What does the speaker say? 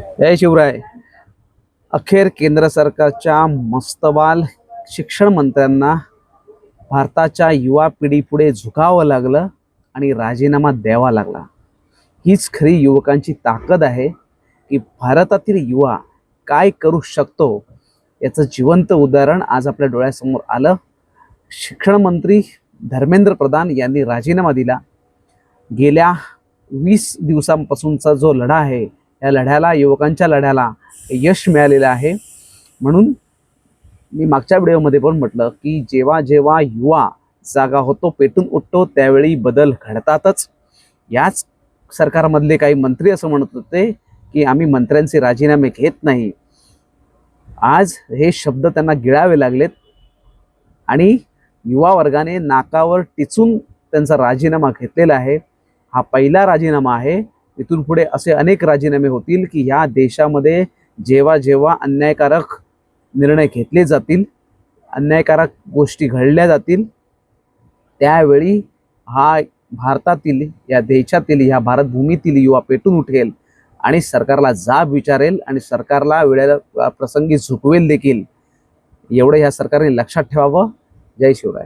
जय शिवराय. अखेर केंद्र सरकारच्या मस्तवाल शिक्षण मंत्र्यांना भारताच्या युवा पिढीपुढे झुकावं लागलं आणि राजीनामा द्यावा लागला. हीच खरी युवकांची ताकद आहे की भारतातील युवा काय करू शकतो याचं जिवंत उदाहरण आज आपल्या डोळ्यासमोर आलं. शिक्षण मंत्री धर्मेंद्र प्रधान यांनी राजीनामा दिला. गेल्या 20 दिवसांपासूनचा जो लढा आहे या लढ्याला, युवकांच्या लढ्याला यश मिळालेलं आहे. म्हणून मी मागच्या व्हिडिओमध्ये पण म्हटलं की जेव्हा जेव्हा युवा जागा होतो, पेटून उठतो, त्यावेळी बदल घडतातच. याच सरकारमधले काही मंत्री असं म्हणत होते की आम्ही मंत्र्यांचे राजीनामे घेत नाही. आज हे शब्द त्यांना गिळावे लागलेत आणि युवा वर्गाने नाकावर टिचून त्यांचा राजीनामा घेतलेला आहे. हा पहिला राजीनामा आहे. इथून पुढे असे अनेक राजीनामे होतील की ह्या देशामध्ये जेव्हा जेव्हा अन्यायकारक निर्णय घेतले जातील, अन्यायकारक गोष्टी घडल्या जातील, त्यावेळी हा भारतातील, या देशातील, या भारत भूमीतील युवा पेटून उठेल आणि सरकारला जाब विचारेल आणि सरकारला वेळेला प्रसंगी झुकवेल देखील. एवढं ह्या सरकारने लक्षात ठेवावं. जय शिवराय.